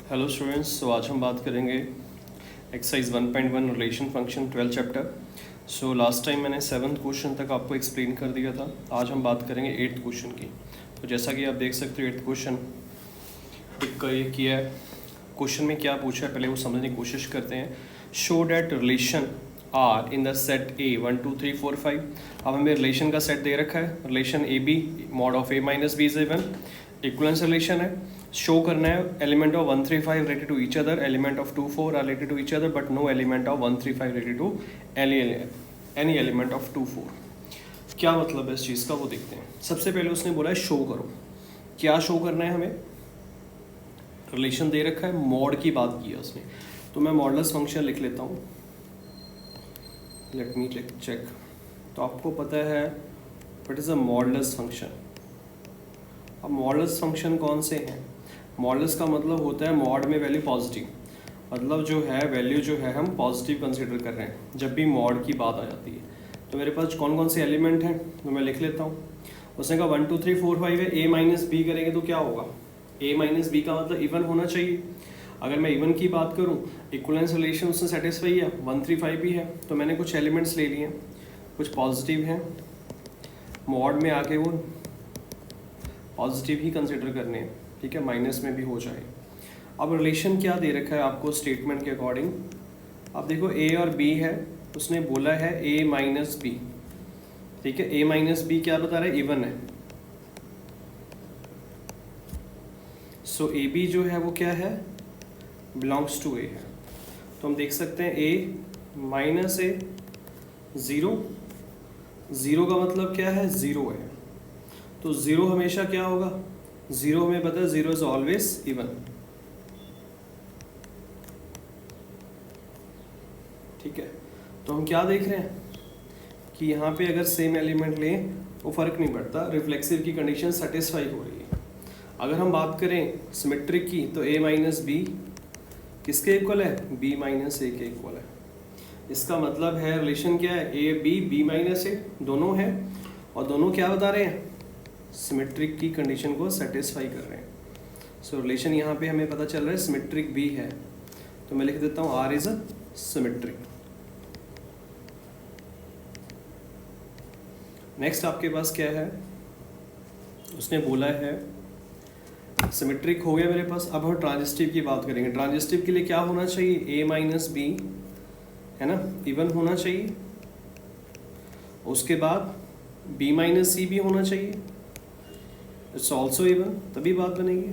Hello students, तो आज हम बात करेंगे exercise 1.1 relation function 12 chapter. So last time मैंने 7th क्वेश्चन तक आपको एक्सप्लेन कर दिया था। आज हम बात करेंगे 8th क्वेश्चन की। तो जैसा कि आप देख सकते हो 8th क्वेश्चन एक ये किया है। क्वेश्चन में क्या पूछा है पहले वो समझने की कोशिश करते हैं। Show that relation R in the set A 1 2 3 4 5। अब हमें रिलेशन का सेट दे रखा है, relation A B mod of A minus B is even equivalence relation है। शो करना है element of 1 3 5 related to each other, element of 2 4 are related to each other but no element of 1 3 5 related to any element of 2 4। क्या मतलब है इस चीज़ का वो देखते हैं। सबसे पहले उसने बोला है शो करो। क्या शो करना है हमें? रिलेशन दे रखा है, मॉड की बात की है उसने, तो मैं मॉडलेस फंक्शन लिख लेता हूँ। Let me check. तो आपको पता है what is a modulus function. अब मॉडलेस फंक्शन कौन से हैं? मॉडलेस का मतलब होता है मॉड में वैल्यू पॉजिटिव, मतलब जो है वैल्यू जो है हम पॉजिटिव कंसीडर कर रहे हैं जब भी मॉड की बात आ जाती है। तो मेरे पास कौन कौन से एलिमेंट हैं तो मैं लिख लेता हूँ। उसने कहा 1 2 3 4 5 है, ए माइनस बी करेंगे तो क्या होगा? ए माइनस बी का मतलब इवन होना चाहिए। अगर मैं इवन की बात करूँ, इक्वलेंस रिलेशन उससे सेटिस्फाई है, 1 3 5 भी है। तो मैंने कुछ एलिमेंट्स ले लिए, कुछ पॉजिटिव हैं, मॉड में आके वो पॉजिटिव ही कंसिडर करने हैं, ठीक है, माइनस में भी हो जाए। अब रिलेशन क्या दे रखा है आपको स्टेटमेंट के अकॉर्डिंग। अब देखो ए और बी है, उसने बोला है ए माइनस बी, ठीक है। ए माइनस बी क्या बता रहा है? इवन है। सो ए बी जो है वो क्या है? बिलोंग्स टू ए है। तो हम देख सकते हैं ए माइनस ए, ज़ीरो, ज़ीरो का मतलब क्या है? ज़ीरो है। तो ज़ीरो हमेशा क्या होगा? ज़ीरो हमें पता है ज़ीरो इज ऑलवेज इवन, ठीक है। तो हम क्या देख रहे हैं कि यहाँ पे अगर सेम एलिमेंट लें वो फ़र्क नहीं पड़ता, रिफ्लेक्सिव की कंडीशन सेटिस्फाई हो रही है। अगर हम बात करें सिमेट्रिक की तो a माइनस बी किसके इक्वल है? b माइनस ए के इक्वल है। इसका मतलब है रिलेशन क्या है? a b माइनस ए दोनों है, और दोनों क्या बता रहे हैं? सिमेट्रिक की कंडीशन को सेटिस्फाई कर रहे हैं। सो रिलेशन यहाँ पे हमें पता चल रहा है सिमेट्रिक भी है। तो मैं लिख देता हूँ r is a symmetric. Next आपके पास क्या है? उसने बोला है सिमेट्रिक हो गया मेरे पास। अब हम ट्रांजिस्टिव की बात करेंगे। ट्रांजिस्टिव के लिए क्या होना चाहिए? a माइनस बी है ना, इवन होना चाहिए। उसके बाद b माइनस सी भी होना चाहिए, इट्स ऑल्सो इवन, तभी बात बनेगी।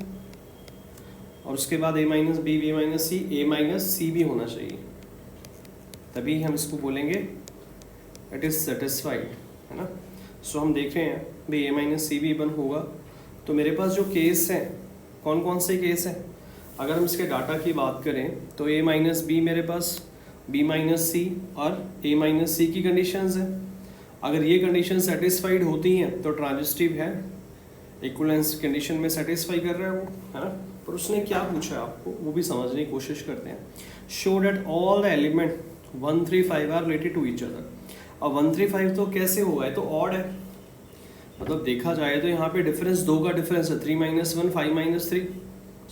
और उसके बाद a minus B, b minus C, a minus C भी होना चाहिए, तभी हम इसको बोलेंगे इट इज सेटिस्फाइड, है ना। सो हम देख रहे हैं भाई a माइनस सी भी इवन होगा। तो मेरे पास जो केस हैं, कौन कौन से केस हैं? अगर हम इसके डाटा की बात करें तो a माइनस बी मेरे पास b माइनस सी और a माइनस सी की कंडीशंस हैं। अगर ये कंडीशन सेटिस्फाइड होती हैं तो ट्रांजिस्टिव है, इक्विवेलेंस कंडीशन में सेटिस्फाई कर रहा है वो, है ना। पर उसने क्या पूछा है आपको वो भी समझने की कोशिश करते हैं। Show that all the element 1 3 5 are related to each other. अब 1 3 5 तो कैसे होगा? ये तो ऑड है, मतलब देखा जाए तो यहाँ पे डिफरेंस दो का डिफरेंस है, 3 माइनस 1 5 माइनस 3,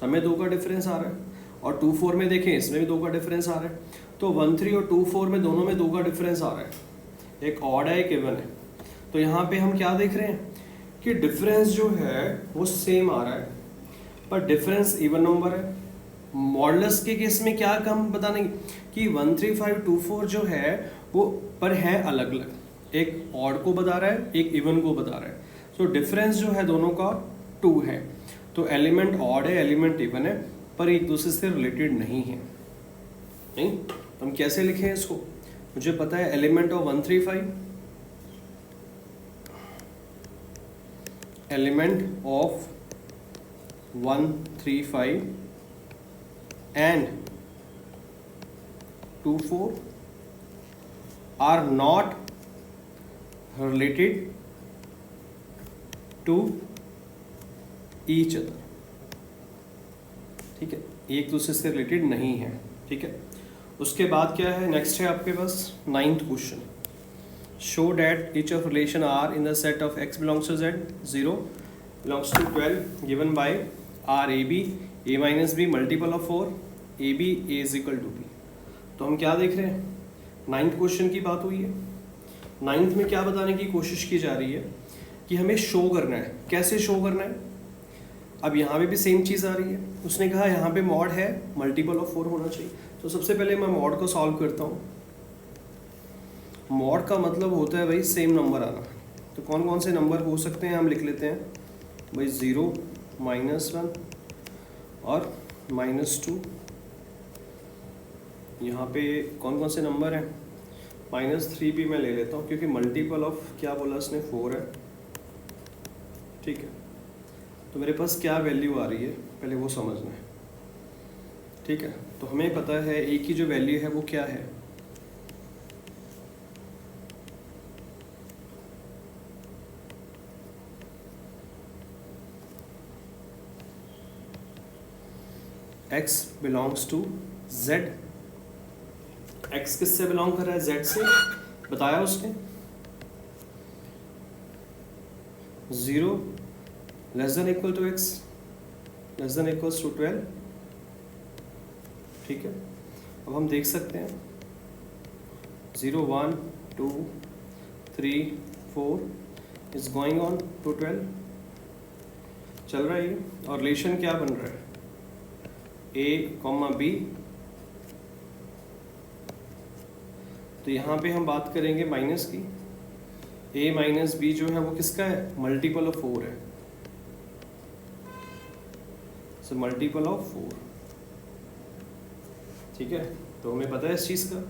हमें दो का डिफरेंस आ रहा है। और 2 4 में देखें इसमें भी दो का डिफरेंस आ रहा है। तो 1 3 और 2 4 में दोनों में दो का डिफरेंस आ रहा है, एक ऑड है एक इवन है। तो यहाँ पे हम क्या देख रहे हैं कि डिफरेंस जो है वो सेम आ रहा है पर डिफरेंस इवन नंबर है। मॉडलेस के केस में क्या कम बताने कि 1 3 5 2 4 जो है वो पर है अलग अलग, एक ऑड को बता रहा है एक इवन को बता रहा है। तो डिफरेंस जो है दोनों का 2 है। तो एलिमेंट ऑड है एलिमेंट इवन है पर एक दूसरे से रिलेटेड नहीं है। नहीं तो हम कैसे लिखें इसको? मुझे पता है element of 1 3 5, element of 1 3 5 and 2 4 are not related to each other, ठीक है, एक दूसरे से रिलेटेड नहीं है, ठीक है। उसके बाद क्या है? नेक्स्ट है आपके पास 9th question. Show that each of relation R in the set of x belongs to z 0 belongs to 12 given by R A B A minus B multiple of 4, A B A is equal to B. तो हम क्या देख रहे हैं, 9th question की बात हुई है। 9th में क्या बताने की कोशिश की जा रही है कि हमें शो करना है। कैसे शो करना है, अब यहाँ पे भी सेम चीज़ आ रही है। उसने कहा यहाँ पे मॉड है, मल्टीपल ऑफ 4 होना चाहिए। तो सबसे पहले मैं मॉड को सॉल्व करता हूँ। मॉड का मतलब होता है भाई सेम नंबर आना। तो कौन कौन से नंबर हो सकते हैं हम लिख लेते हैं भाई, 0, -1 और -2। यहाँ पे कौन कौन से नंबर हैं, -3 भी मैं ले लेता हूँ क्योंकि मल्टीपल ऑफ क्या बोला इसने, 4 है। ठीक है, तो मेरे पास क्या वैल्यू आ रही है पहले वो समझना है। ठीक है, तो हमें पता है ए की जो वैल्यू है वो क्या है, x belongs to z। x किससे बिलोंग कर रहा है, z से, बताया उसने। 0 less than equal to x less than equals to 12। ठीक है, अब हम देख सकते हैं 0, 1, 2, 3, 4 इज गोइंग ऑन टू 12, चल रहा है ये। और रिलेशन क्या बन रहा है, a, b। तो यहाँ पे हम बात करेंगे माइनस की, a माइनस बी जो है वो किसका है, मल्टीपल ऑफ 4 है। So multiple of 4। ठीक है, तो हमें पता है इस चीज़ का,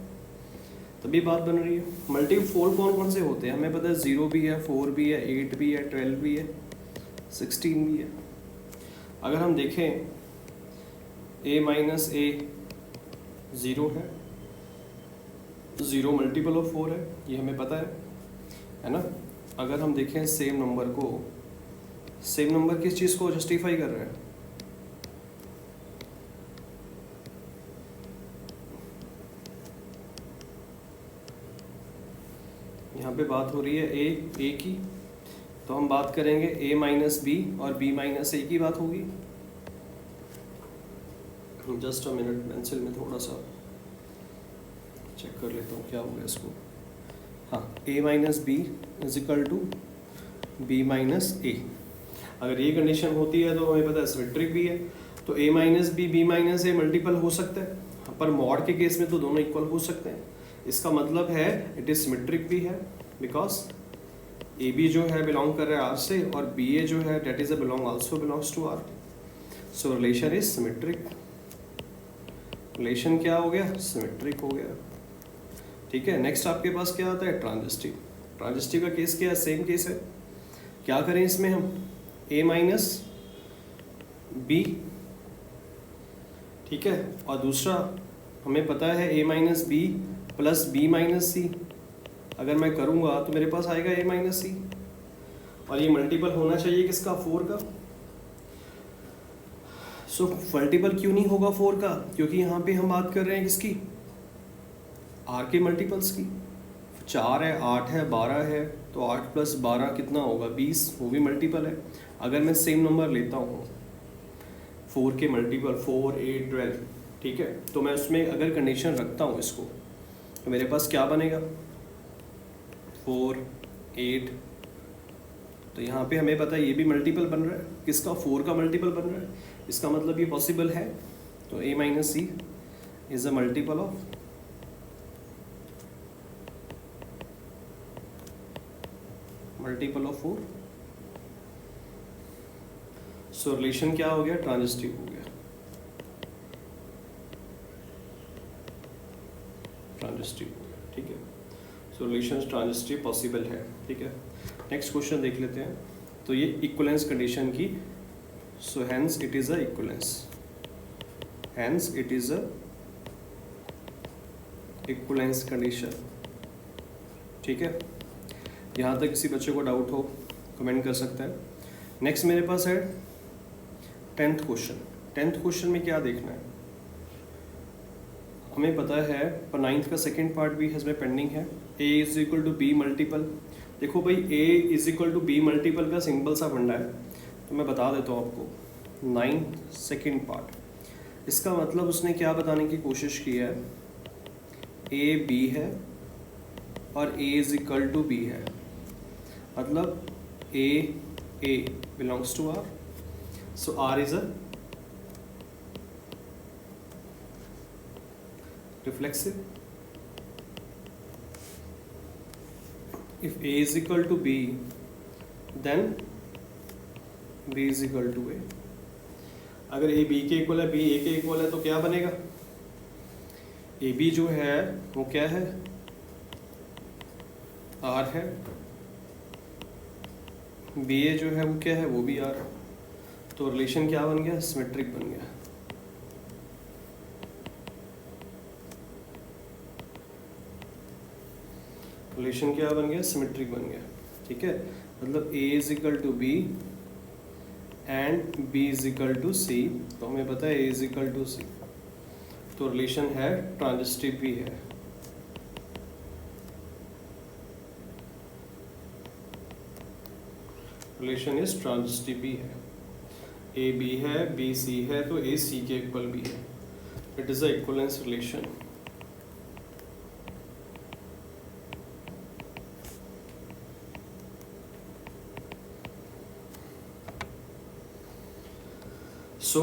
तभी बात बन रही है। मल्टीपल 4 कौन कौन से होते हैं हमें पता है, 0 भी है, 4 भी है, 8 भी है, 12 भी है, 16 भी है। अगर हम देखें a माइनस ए 0 है, 0 मल्टीपल ऑफ 4 है, ये हमें पता है ना। अगर हम देखें सेम नंबर को, सेम नंबर किस चीज़ को जस्टिफाई कर रहे हैं, यहाँ पे बात हो रही है ए की, तो हम बात करेंगे a माइनस बी और b माइनस ए की बात होगी। जस्ट अ मिनट, पेंसिल में थोड़ा सा चेक कर लेता हूँ क्या हो गया इसको। हाँ, a minus B is equal to B minus A. अगर ये कंडीशन होती है तो हमें पता है सिमेट्रिक भी है, तो a minus B B minus A multiple हो सकता है। पर मॉड के केस में तो दोनों इक्वल हो सकते हैं। इसका मतलब है इट इज सिमेट्रिक भी है, बिकॉज ए बी जो है बिलोंग कर रहा है आर से, और बी ए जो है that is a belong also belongs to R. So relation is symmetric. Relation क्या हो गया, सिमेट्रिक हो गया। ठीक है, नेक्स्ट आपके पास क्या आता है, ट्रांजिस्टिव। ट्रांजिस्टिव का केस क्या है, सेम केस है। क्या करें इसमें हम, a माइनस बी, ठीक है, और दूसरा हमें पता है a minus B plus B minus C. अगर मैं करूँगा तो मेरे पास आएगा a माइनस सी, और ये मल्टीपल होना चाहिए किसका, 4 का। सो मल्टीपल क्यों नहीं होगा 4 का, क्योंकि यहाँ पे हम बात कर रहे हैं किसकी, r के मल्टीपल्स की। 4 है, 8 है, 12 है, तो 8 प्लस 12 कितना होगा, 20, वो भी मल्टीपल है। अगर मैं सेम नंबर लेता हूँ 4 के मल्टीपल 4, 8, 12, ठीक है, तो मैं उसमें अगर कंडीशन रखता हूँ इसको, तो मेरे पास क्या बनेगा, 4, 8। तो यहाँ पे हमें पता है ये भी मल्टीपल बन रहा है, किसका, 4 का मल्टीपल बन रहा है। इसका मतलब ये पॉसिबल है। तो a minus C is a multiple of of 4। So relation क्या हो गया, ट्रांजिस्टिव हो गया। ट्रांजिस्टिव हो गया, ठीक है। सो रिलेशन ट्रांजिस्टिव पॉसिबल है, ठीक है। नेक्स्ट क्वेश्चन देख लेते हैं। तो ये इक्विवेलेंस कंडीशन की, so hence it is a equivalence, hence it is a equivalence condition, ठीक है। यहाँ तक किसी बच्चे को डाउट हो कमेंट कर सकते हैं। नेक्स्ट मेरे पास है 10th क्वेश्चन। 10th क्वेश्चन में क्या देखना है, हमें पता है पर 9th का सेकंड पार्ट भी इसमें पेंडिंग है। a is equal to B multiple. देखो भाई a is equal to B multiple का सिंपल सा फंडा है, तो मैं बता देता हूँ आपको। 9 सेकेंड पार्ट, इसका मतलब उसने क्या बताने की कोशिश की है, ए बी है और A is equal to B है, मतलब A belongs to R, so R is a reflexive. If A is equal to B, then B is equal to A. अगर A B के इक्वल है, B A के equal है, तो क्या बनेगा, A B जो है वो क्या है, R है, B A जो है वो क्या है, वो भी R है. तो रिलेशन क्या बन गया, सिमेट्रिक बन गया. रिलेशन क्या बन गया, सिमेट्रिक बन गया. ठीक है, मतलब A is equal to B and B is equal to C, तो हमें पता है A is equal to C, तो रिलेशन है ट्रांजिस्टिव भी है. रिलेशन इज ट्रांजिस्टिव भी है. A B है, B C है, तो A C के इक्वल भी है. It is a equivalence relation. So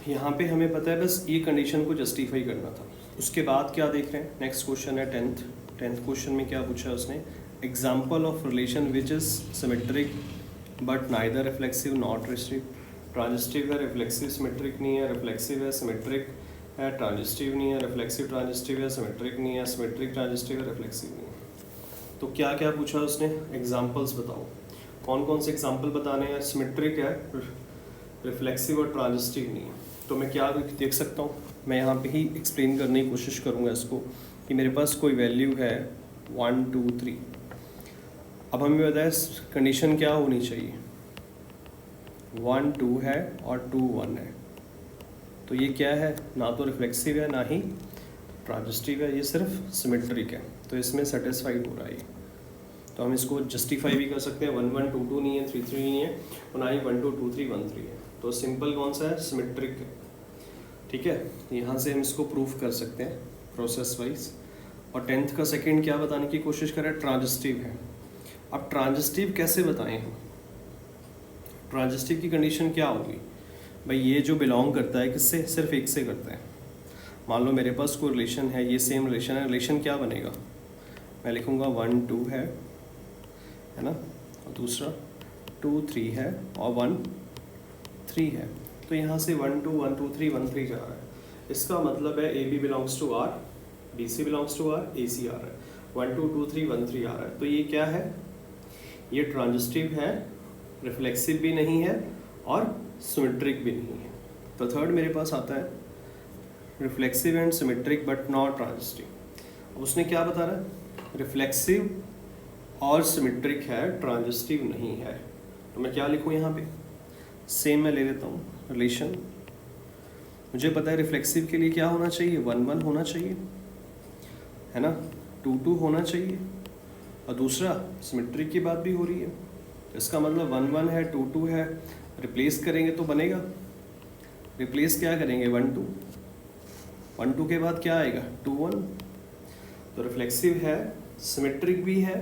यहाँ पे हमें पता है बस ये कंडीशन को जस्टिफाई करना था. उसके बाद क्या देख रहे हैं, नेक्स्ट क्वेश्चन है 10th क्वेश्चन में क्या पूछा है उसने, example of relation which is symmetric but neither reflexive not रिस्ट्रिव. ट्रांजिस्टिव है, रिफ्लेक्सिव सिमेट्रिक नहीं है, रिफ्लेक्सिव है सिमेट्रिक है, ट्रांजिस्टिव नहीं है, रिफ्लेक्सिव ट्रांजिस्टिव है, सिमेट्रिक नहीं है, सिमेट्रिक ट्रांजिस्टिव है, रिफ्लेक्सिव नहीं है. तो क्या क्या पूछा उसने, एग्जाम्पल्स बताओ. कौन कौन से एग्जाम्पल बताने हैं, सिमेट्रिक है, रिफ्लेक्सिव और ट्रांजिस्टिव नहीं है. तो मैं क्या देख सकता हूँ, मैं यहाँ पे ही एक्सप्लेन करने की कोशिश करूँगा इसको कि मेरे पास कोई वैल्यू है 1 2 3. अब हमें बताया कंडीशन क्या होनी चाहिए, 1 2 है और 2 1 है. तो ये क्या है, ना तो रिफ्लेक्सिव है ना ही ट्रांजिस्टिव है, ये सिर्फ सिमेट्रिक है, तो इसमें सेटिस्फाइड हो रहा है. तो हम इसको जस्टिफाई भी कर सकते हैं, 1 1 2 2 नहीं है, 3 3 नहीं है, और ना ही 1 2 2 3 1 3 है. तो सिंपल कौन सा है, सिमेट्रिक है. ठीक है, यहाँ से हम इसको प्रूफ कर सकते हैं प्रोसेस वाइज. और 10th का सेकंड क्या बताने की कोशिश करें, ट्रांजिस्टिव है. अब ट्रांजिस्टिव कैसे बताएं हम, ट्रांजिस्टिव की कंडीशन क्या होगी भाई, ये जो बिलोंग करता है किससे, सिर्फ एक से करता है. मान लो मेरे पास कोई रिलेशन है, ये सेम रिलेशन है, रिलेशन क्या बनेगा, मैं लिखूँगा 1 2 है ना, और दूसरा 2 3 है और 1 3 है. तो यहाँ से 1 2 1 2 3 1 3 जा रहा है. इसका मतलब है A B belongs to R, B C belongs to R, A C आ रहा है, 1 2 2 3 1 3 आ रहा है. तो ये क्या है, ये ट्रांजिस्टिव है, रिफ्लेक्सिव भी नहीं है और सिमेट्रिक भी नहीं है. तो थर्ड मेरे पास आता है reflexive and symmetric but not transitive. अब उसने क्या बता रहा है, रिफ्लेक्सिव और सिमेट्रिक है, ट्रांजिस्टिव नहीं है. तो मैं क्या लिखूँ यहाँ पे, सेम मैं ले लेता हूँ रिलेशन. मुझे पता है रिफ्लेक्सिव के लिए क्या होना चाहिए, 1 1 होना चाहिए है ना, 2 2 होना चाहिए, और दूसरा सिमेट्रिक की बात भी हो रही है. तो इसका मतलब 1 1 है, 2 2 है, रिप्लेस करेंगे तो बनेगा, रिप्लेस क्या करेंगे 1 2, 1 2 के बाद क्या आएगा 2 1. तो रिफ्लेक्सिव है, सिमेट्रिक भी है,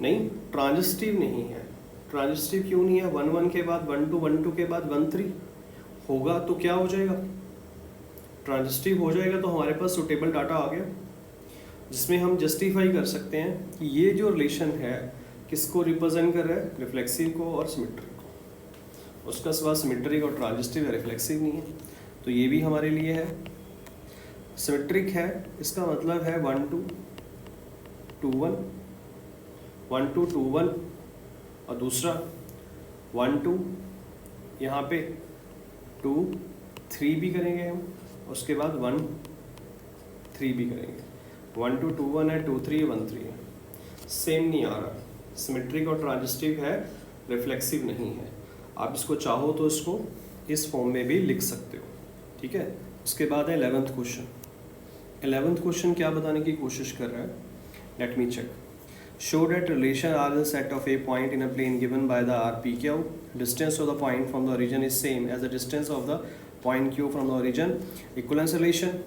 नहीं ट्रांजिस्टिव नहीं है. ट्रांजिस्टिव क्यों नहीं है, 1 1 के बाद 1 2 के बाद 1 3 होगा तो क्या हो जाएगा, ट्रांजिस्टिव हो जाएगा. तो हमारे पास सुटेबल डाटा आ गया जिसमें हम जस्टिफाई कर सकते हैं कि ये जो रिलेशन है किसको रिप्रेजेंट कर रहा है, रिफ्लेक्सिव को और सिमेट्रिक को. उसका सिवा सिमेट्रिक और ट्रांजिस्टिव है, रिफ्लेक्सिव नहीं है. तो ये भी हमारे लिए है. सिमेट्रिक है, इसका मतलब है 1 2 2 1 1 2 2 1, और दूसरा 1 2 यहाँ पे 2 3 भी करेंगे हम, उसके बाद 1 3 भी करेंगे. 1 2 2 1 है, 2 3 1 3 है, सेम नहीं आ रहा. सिमेट्रिक और ट्रांजिस्टिव है, रिफ्लेक्सिव नहीं है. आप इसको चाहो तो इसको इस फॉर्म में भी लिख सकते हो. ठीक है, उसके बाद है 11th क्वेश्चन. 11th क्वेश्चन क्या बताने की कोशिश कर रहा है, let me check. Show that relation R is a set of a point in a plane given by the R P Q. Distance of the point from the origin is same as the distance of the point Q from the origin. Equivalence relation.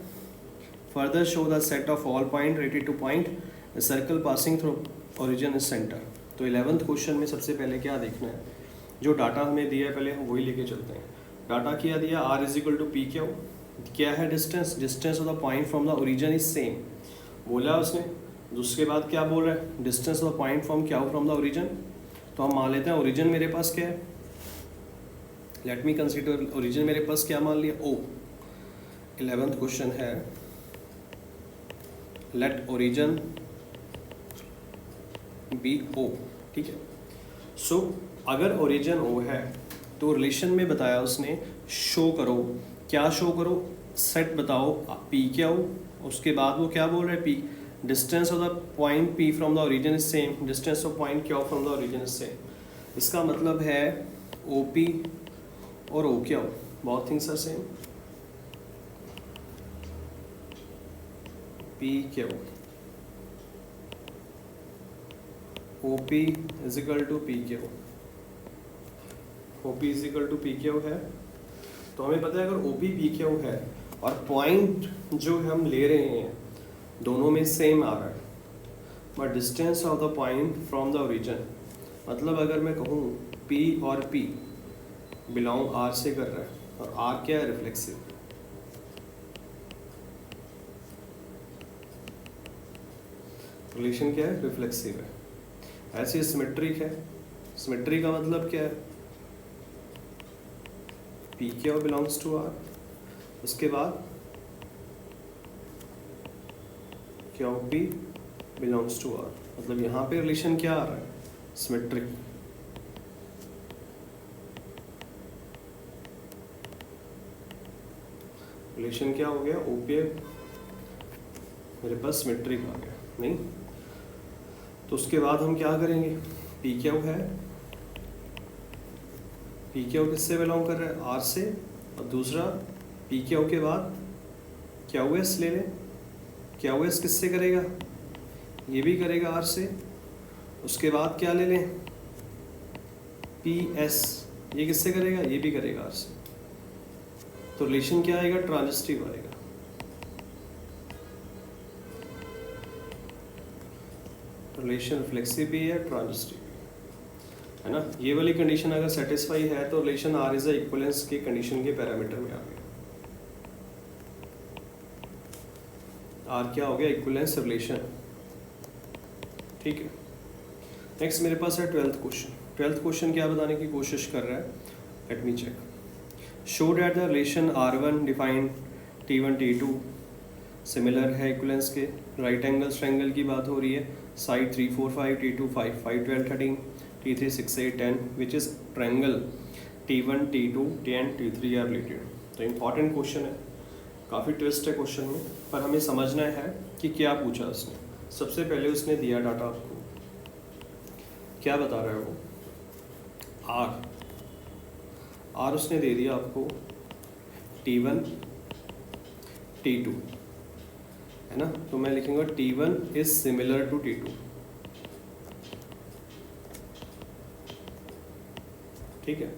Further show the set of all point related to point a circle passing through origin is center. तो 11th question में सबसे पहले क्या देखना है, जो data हमें दिया है पहले हम वही लेके चलते हैं। डाटा क्या दिया, R is equal to P Q, क्या है distance, distance of the point from the origin is same बोला उसने। उसके बाद क्या बोल रहा है, distance of the point from क्या फ्रॉम द ओरिजिन। तो हम मान लेते हैं ओरिजिन मेरे पास क्या है, लेट मी कंसीडर ओरिजिन मेरे पास क्या मान लिया, ओ। 11th क्वेश्चन है लेट ओरिजिन बी ओ, ठीक है। सो अगर ओरिजिन ओ है तो रिलेशन में बताया उसने शो करो, क्या शो करो, सेट बताओ पी क्या हो, उसके बाद वो क्या बोल रहा है, P distance of the point P from the origin is same, distance of point Q from the origin is same. इसका मतलब है ओ पी और O Q both things are same, P Q O P is equal to P Q, O P is equal to P Q है। तो हमें पता है अगर ओ पी पी क्यू है और पॉइंट जो हम ले रहे हैं दोनों में सेम आ रहा है, but distance of the point from the origin, मतलब अगर मैं कहूँ P और P बिलोंग R से कर रहा है और R क्या है, रिफ्लेक्सिव। रिलेशन क्या है, रिफ्लेक्सिव है। ऐसे सिमेट्रिक है, सिमेट्री का मतलब क्या है, P क्या बिलोंग्स टू R, उसके बाद क्या P बिलोंग्स टू R, मतलब यहाँ पे रिलेशन क्या आ रहा है, सिमेट्रिक। रिलेशन क्या हो गया, OP मेरे पास सिमेट्रिक आ गया, नहीं। तो उसके बाद हम क्या करेंगे, पी क्यू है, पी क्यू किससे बिलोंग कर रहा है, आर से, और दूसरा पी क्यू के बाद क्यू एस ले लें, क्यू एस किससे करेगा, ये भी करेगा आर से। उसके बाद क्या ले लें, पी एस, ये किससे करेगा, ये भी करेगा आर से। तो रिलेशन क्या आएगा, ट्रांजिस्टिव आएगा। रिलेशन रिफ्लेक्सिव भी है, ट्रांजिस्टिव है ना। ये वाली कंडीशन अगर सेटिस्फाई है तो रिलेशन आर इज इक्विवेलेंस के कंडीशन के पैरामीटर में आ गया। आर क्या हो गया, इक्विवेलेंस रिलेशन, ठीक है। नेक्स्ट मेरे पास है 12th क्वेश्चन। 12th क्वेश्चन क्या बताने की कोशिश कर रहा है, let me check. Show that the relation R1 defined T1 T2 similar है इक्विवेलेंस के, राइट एंगल ट्रायंगल की बात हो रही है, side 3 4 5 T2 5 5 12 13 T3 6 8 10 which is triangle T1 T2 10 T3 are related. तो इम्पॉर्टेंट क्वेश्चन है, काफ़ी ट्विस्ट है क्वेश्चन में, पर हमें समझना है कि क्या पूछा उसने। सबसे पहले उसने दिया डाटा आपको, क्या बता रहा है वो, आर उसने दे दिया आपको T1 T2 है ना। तो मैं लिखूंगा T1 is similar to T2, ठीक है।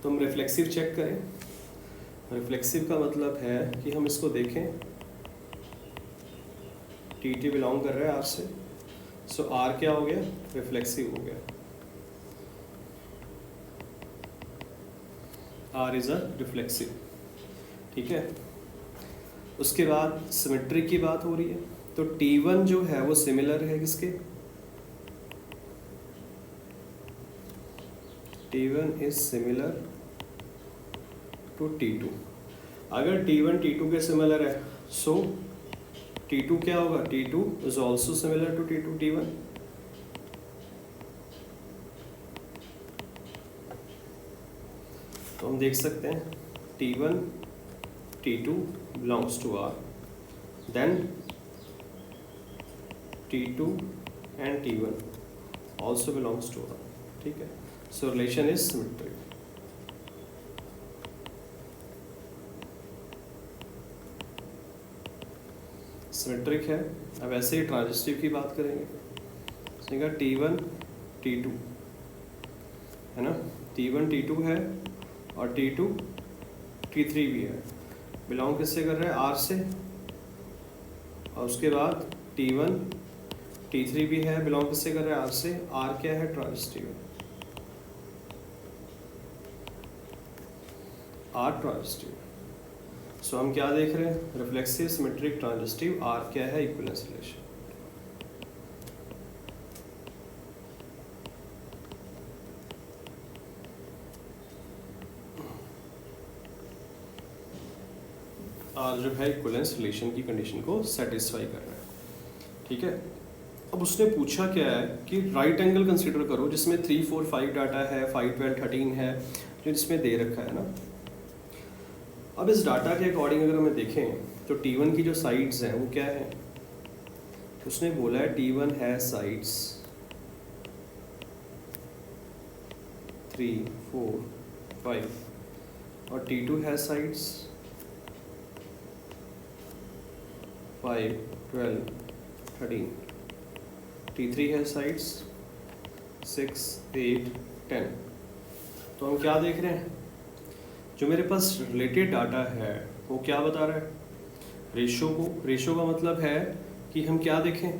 तो हम रिफ्लेक्सिव चेक करें। रिफ्लेक्सिव का मतलब है कि हम इसको देखें, TT बिलोंग कर रहा है R से, सो R क्या हो गया, रिफ्लेक्सिव हो गया, R इज अ रिफ्लेक्सिव, ठीक है। उसके बाद सिमेट्रिक की बात हो रही है, तो T1 जो है वो सिमिलर है किसके, T1 is similar to T2। अगर T1 T2 के सिमिलर है, सो T2 क्या होगा, T2 is also similar to T2 T1। तो हम देख सकते हैं T1 T2 belongs to R, then T2 and T1 also belongs to R, ठीक है। So relation is symmetric। Symmetric है। अब ऐसे ही ट्रांजिस्टिव की बात करेंगे। इसने कहा T1 T2 है ना, T1 T2 है और T2 T3 भी है। बिलोंग किससे कर रहा है? R से। और उसके बाद T1 T3 भी है, बिलोंग किससे कर रहा है? R से। R क्या है? ट्रांजिस्टिव। R transitive. सो हम क्या देख रहे हैं? Reflexive, symmetric, transitive. R क्या है? Equivalence relation. R जो है इक्विवेलेंस रिलेशन की कंडीशन को सेटिस्फाई कर रहा है। ठीक है, अब उसने पूछा क्या है कि राइट एंगल कंसीडर करो जिसमें 3, 4, 5 डाटा है, 5, 12, 13 है, जो जिसमें दे रखा है ना। अब इस डाटा के अकॉर्डिंग अगर हमें देखें तो T1 की जो साइड्स हैं वो क्या है? उसने बोला है T1 है साइड्स 3, 4, 5 और T2 है साइड्स 5, 12, 13। T3 है साइड्स 6, 8, 10। तो हम क्या देख रहे हैं? जो मेरे पास रिलेटेड डाटा है वो क्या बता रहा है? रेशो को। रेशो का मतलब है कि हम क्या देखें?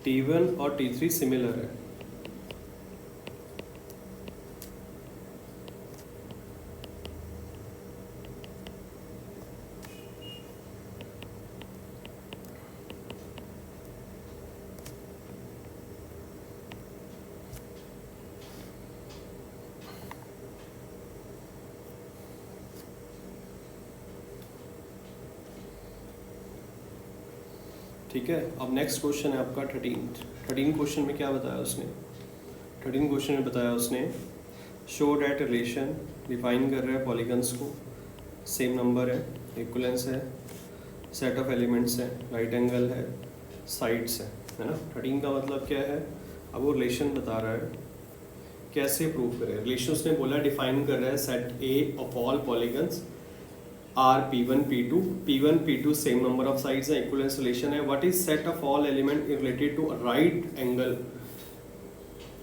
T1 और T3 सिमिलर है। ठीक है, अब नेक्स्ट क्वेश्चन है आपका 13 क्वेश्चन में क्या बताया उसने? 13 क्वेश्चन में बताया उसने शो डैट रिलेशन, डिफाइन कर रहा है पॉलीगन्स को, सेम नंबर है, इक्विवेलेंस है, सेट ऑफ एलिमेंट्स है, राइट एंगल है, साइड्स है ना। 13 का मतलब क्या है? अब वो रिलेशन बता रहा है कैसे प्रूव करें। रिलेशन उसने बोला डिफाइन कर रहा है set A of all polygons R P1 P2, P1 P2 same number of sides है, इक्विवेलेंस रिलेशन है। What is set of all element related to right angle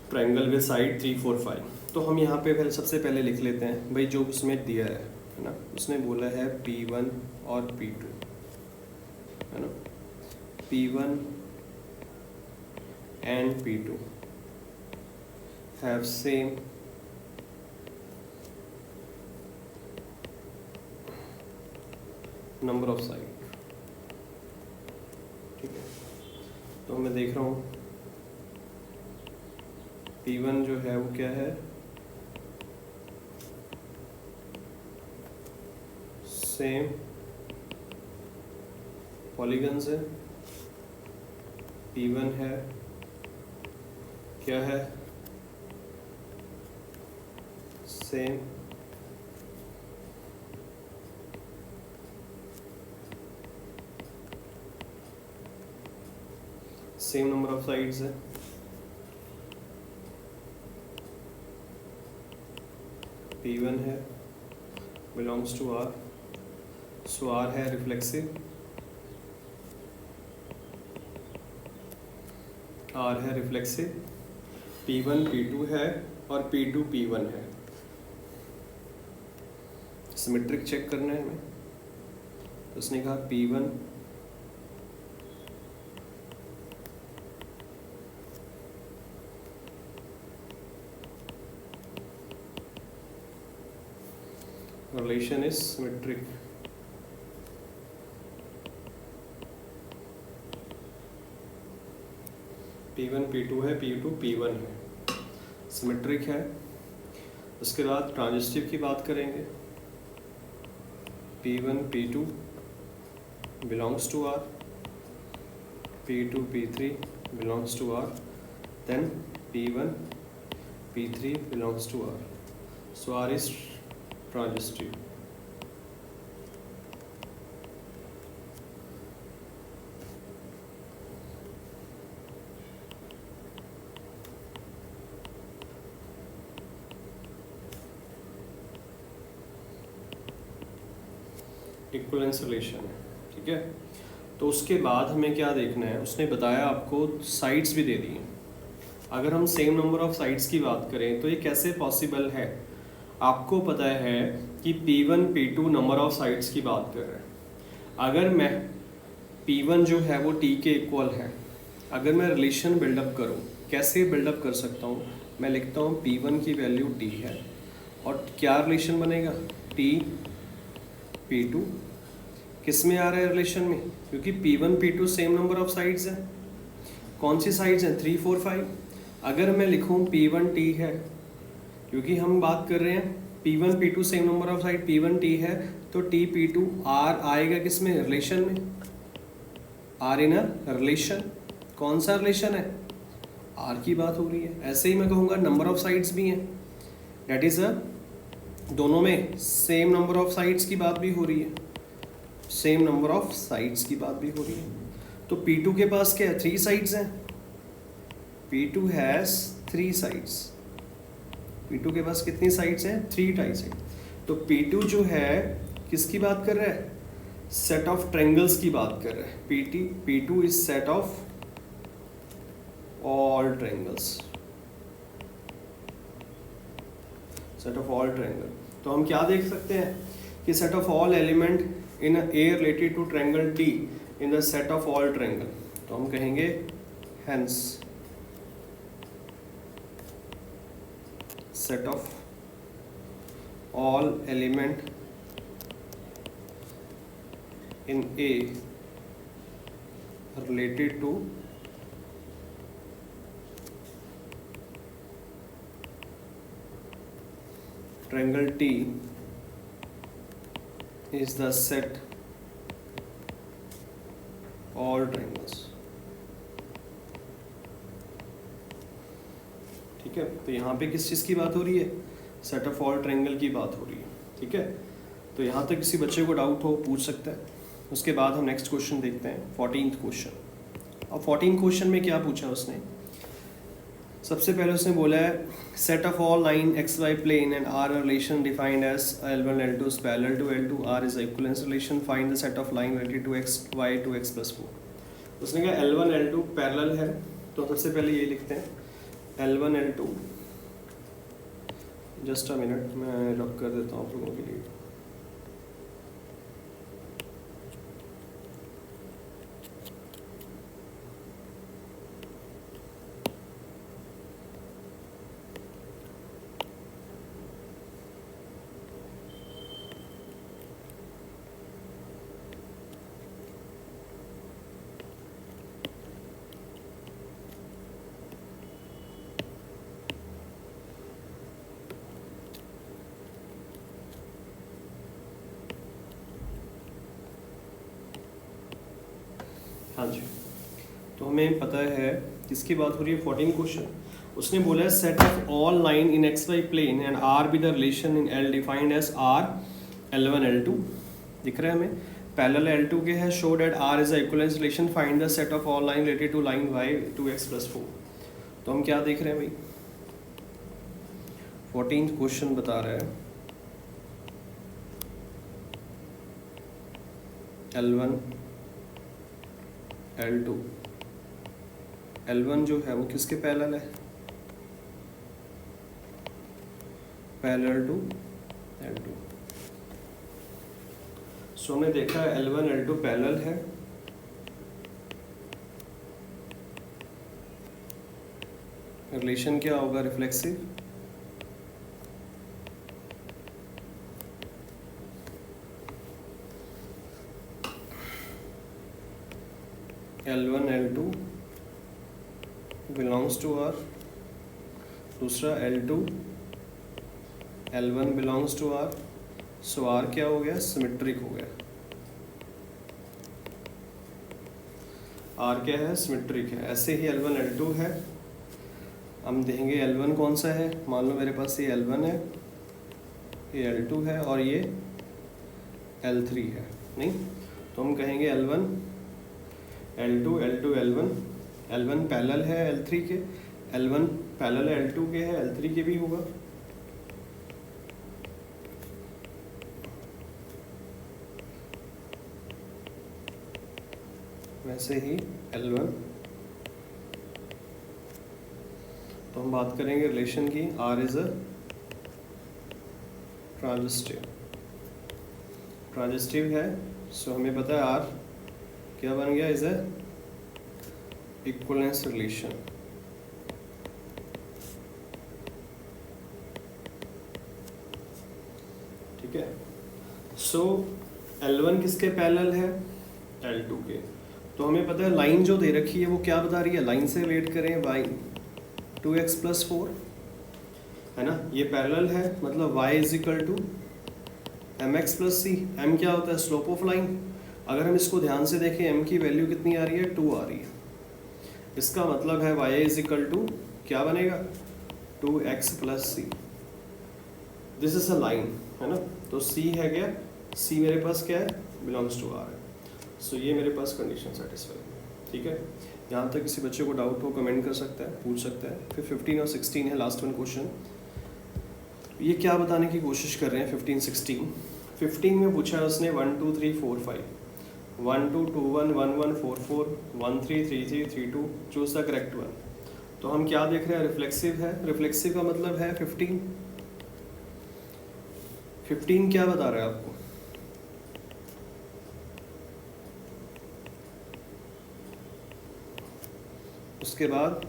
triangle with side 3, 4, 5। तो हम यहाँ पे पहले सबसे पहले लिख लेते हैं भाई जो उसमें दिया है ना। उसने बोला है P1 और P2 है ना, P1 and P2 have same number of side. ठीक है, तो मैं देख रहा हूँ P1 जो है वो क्या है? सेम पॉलीगन्स है। P1 है क्या है? सेम नंबर ऑफ साइड्स है। P1 है belongs to R, so R है रिफ्लेक्सिव, R है रिफ्लेक्सिव, P1 P2 है और P2 P1 है। सिमेट्रिक चेक करना है हमें। उसने कहा P1 relation is symmetric. P1 P2 है, P2 P1 है, सिमेट्रिक है। उसके बाद ट्रांजिस्टिव की बात करेंगे। P1 P2 belongs to R, P2 P3 belongs to R, then P1 P3 belongs to R. So R is transitive. Equivalence relation है, ठीक है। तो उसके बाद हमें क्या देखना है, उसने बताया आपको साइड्स भी दे दी हैं। अगर हम सेम नंबर ऑफ साइड्स की बात करें तो ये कैसे पॉसिबल है। आपको पता है कि P1 P2 number of sides की बात कर रहे हैं। अगर मैं P1 जो है वो T के इक्वल है, अगर मैं रिलेशन बिल्डअप करूं, कैसे बिल्डअप कर सकता हूं, मैं लिखता हूं P1 की वैल्यू T है और क्या रिलेशन बनेगा, T P2 किस में आ रहा है रिलेशन में, क्योंकि P1 P2 same number of sides है। कौन सी साइड्स हैं, 3 4 5। अगर मैं लिखूं P1 T है, क्योंकि हम बात कर रहे हैं P1 P2 same number of side, P1 T है तो T P2 R आएगा किस में, रिलेशन में, R इन अ रिलेशन। कौन सा रिलेशन है, R की बात हो रही है। ऐसे ही मैं कहूँगा नंबर ऑफ साइड्स भी हैं, डेट इज अ दोनों में सेम नंबर ऑफ साइड्स की बात भी हो रही है, सेम नंबर ऑफ साइड्स की बात भी हो रही है। तो P2 के पास क्या है, 3 साइड्स हैं, P2 हैज 3 साइड्स। P2 के पास कितनी साइड्स हैं, 3 साइड। तो P2 जो है किसकी बात कर रहा है, सेट ऑफ ट्रायंगल्स की बात कर रहा है। P2 is set of all triangles, set of all triangle. तो हम क्या देख सकते हैं कि set of all element in A related to triangle T in the set of all triangle. तो हम कहेंगे hence set of all element in A related to triangle T is the set all triangles। ठीक है, तो यहाँ पे किस चीज़ की बात हो रही है, सेट ऑफ ऑल ट्रायंगल की बात हो रही है, ठीक है। तो यहाँ तक किसी बच्चे को डाउट हो पूछ सकता है। उसके बाद हम नेक्स्ट क्वेश्चन देखते हैं, 14th क्वेश्चन। अब 14th क्वेश्चन में क्या पूछा उसने, सबसे पहले उसने बोला है set of all line X Y plane and R relation defined as L1 L2 is parallel to L2, R is a equivalence relation, find the set of line related to x y to x plus 4। उसने कहा L1 L2 parallel है, तो सबसे पहले ये लिखते हैं L1 L2। Just a minute, मैं रख कर देता हूँ आप लोगों के लिए। हाँ जी, तो हमें पता है किसकी बात हो रही है, 14 क्वेश्चन। उसने बोला है set of all line in X Y plane and R be the relation in L defined as R L1 L2। दिख रहा है हमें, पैरेलल L2 के है, show that R is a equivalence relation, find the set of all line related to line y to x plus 4। तो हम क्या देख रहे हैं भाई, 14th क्वेश्चन बता रहा है L1 L2, L1 जो है वो किसके पैरेलल है, पैरेलल टू L2। सो हमने देखा है L1 L2 पैरेलल है, रिलेशन क्या होगा, reflexive. L1 L2 belongs to R, दूसरा L2 L1 belongs to R, so R क्या हो गया, सिमेट्रिक हो गया। R क्या है, सिमेट्रिक है। ऐसे ही L1 L2 है, हम देखेंगे L1 कौन सा है, मान लो मेरे पास ये L1 है, ये L2 है और ये L3 है, नहीं तो हम कहेंगे L1 L2 L2 L1, L1 parallel है L3 के, L1 पैरेलल L2 के है, L3 के भी होगा। वैसे ही L1। तो हम बात करेंगे रिलेशन की, R इज अ ट्रांजिस्टिव है। सो हमें पता है R क्या बन गया, इज अ इक्विवेलेंस रिलेशन। ठीक है। सो L1 किसके पैरेलल है, L2 के। तो हमें पता है लाइन जो दे रखी है वो क्या बता रही है, लाइन से वेट करें y 2x + 4 है ना, ये पैरेलल है, मतलब y is equal to mx + c। m क्या होता है, स्लोप ऑफ लाइन। अगर हम इसको ध्यान से देखें m की वैल्यू कितनी आ रही है, 2 आ रही है। इसका मतलब है y इज इक्वल टू क्या बनेगा, 2x + c। This is a line है ना। तो c है क्या, c मेरे पास क्या है, बिलोंग्स टू r है। सो ये मेरे पास कंडीशन सेटिस्फाई है। ठीक है, यहाँ तक किसी बच्चे को डाउट हो कमेंट कर सकता है, पूछ सकता है। फिर 15 और 16 है, लास्ट वन क्वेश्चन। ये क्या बताने की कोशिश कर रहे हैं 15 16। 15 में पूछा है उसने 1 2 3 4 5, 1 2 2 1 1 1 4 4 1 3 3 3 3 2, चूज द करेक्ट वन। तो हम क्या देख रहे हैं, रिफ्लेक्सिव है। रिफ्लेक्सिव का मतलब है 15। 15 क्या बता रहा है आपको, उसके बाद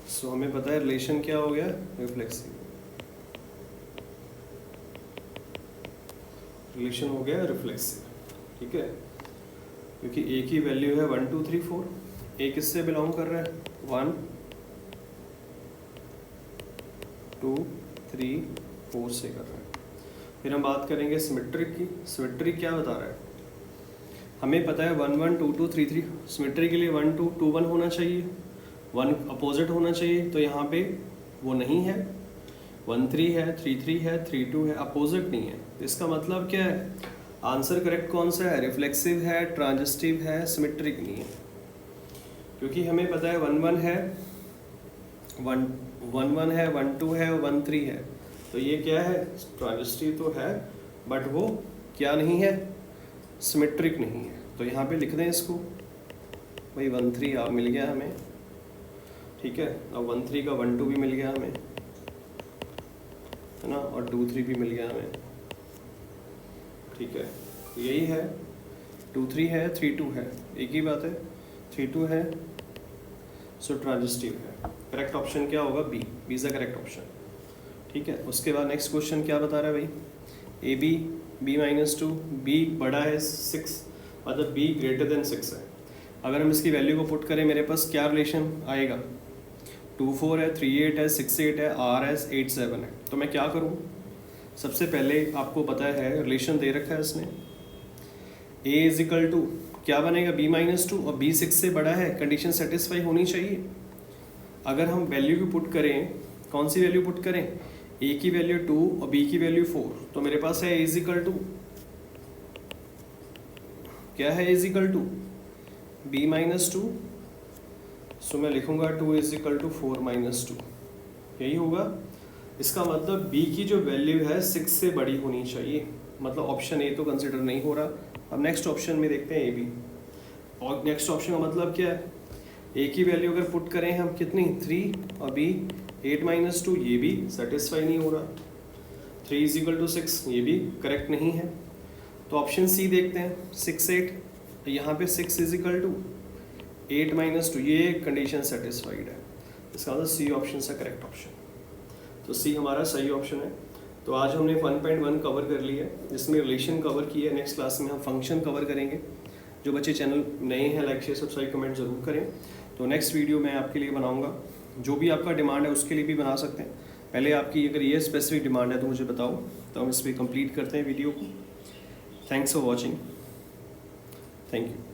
सो हमें पता है रिलेशन क्या हो गया, रिफ्लेक्सिव रिलेशन हो गया रिफ्लेक्सिव। ठीक है, क्योंकि ए की वैल्यू है 1 2 3 4। ए किससे बिलोंग कर रहा है, 1 2 3 4 से कर रहा है। फिर हम बात करेंगे सिमेट्रिक की। सिमेट्रिक क्या बता रहा है, हमें पता है 1 1 2 2 3 3। सिमेट्रिक के लिए 1 2 2 1 होना चाहिए, 1 अपोजिट होना चाहिए। तो यहाँ पे वो नहीं है, 1 3 है, 3 3 है, 3 2 है, अपोजिट नहीं है। तो इसका मतलब क्या है, आंसर करेक्ट कौन सा है, रिफ्लेक्सिव है, ट्रांजिस्टिव है, सिमेट्रिक नहीं है। क्योंकि हमें पता है 1 1 है, 1 1 है, 1 2 है, 1 3 है। तो ये क्या है, ट्रांजिस्टिव तो है बट वो क्या नहीं है, सिमेट्रिक नहीं है। तो यहाँ पे लिख दें इसको भाई 1 3 मिल गया हमें। ठीक है, अब 1 3 का 1 2 भी मिल गया हमें, है ना, और 2 3 भी मिल गया हमें। ठीक है, यही है, 2 3 है, 3 2 है, एक ही बात है, 3 2 है। सो ट्रांजिस्टिव है। करेक्ट ऑप्शन क्या होगा, B. B is the correct option. ठीक है, उसके बाद नेक्स्ट क्वेश्चन क्या बता रहा है भाई, ए बी बी -2, बी बड़ा है 6, मतलब बी ग्रेटर देन 6 है। अगर हम इसकी वैल्यू को पुट करें मेरे पास क्या रिलेशन आएगा, 2 4 है, 3 8 है, 6 8 है, आर है 8 7 है। तो मैं क्या करूँ, सबसे पहले आपको पता है रिलेशन दे रखा है इसने, ए इज इक्वल टू क्या बनेगा, बी -2, और बी 6 से बड़ा है, कंडीशन सेटिस्फाई होनी चाहिए। अगर हम वैल्यू को पुट करें, कौन सी वैल्यू पुट करें, ए की वैल्यू 2 और बी की वैल्यू 4, तो मेरे पास है ए इज इक्वल टू क्या है, ए इज इक्वल टू बी -2। सो मैं लिखूंगा 2 इज इक्वल टू 4 -2, यही होगा। इसका मतलब बी की जो वैल्यू है 6 से बड़ी होनी चाहिए, मतलब ऑप्शन ए तो कंसिडर नहीं हो रहा। अब नेक्स्ट ऑप्शन में देखते हैं ए बी। और नेक्स्ट ऑप्शन का मतलब क्या है, ए की वैल्यू अगर पुट करें हम कितनी, 3, और बी 8 -2, ये भी सेटिस्फाई नहीं हो रहा। 3 इज इक्वल टू 6, ये भी करेक्ट नहीं है। तो ऑप्शन सी देखते हैं, 6 8, यहाँ पे 6 इज इक्वल टू 8 -2, ये कंडीशन सेटिस्फाइड है। इसका मतलब सी ऑप्शन से करेक्ट ऑप्शन। तो सी हमारा सही ऑप्शन है। तो आज हमने 1.1 कवर कर लिया है, जिसमें रिलेशन कवर की है। नेक्स्ट क्लास में हम फंक्शन कवर करेंगे। जो बच्चे चैनल नए हैं, लाइक शेयर सब्सक्राइब कमेंट ज़रूर करें। तो नेक्स्ट वीडियो मैं आपके लिए बनाऊंगा, जो भी आपका डिमांड है उसके लिए भी बना सकते हैं। पहले आपकी अगर ये स्पेसिफिक डिमांड है तो मुझे बताओ, तो हम इस पर कंप्लीट करते हैं वीडियो को। Thanks for watching, thank you.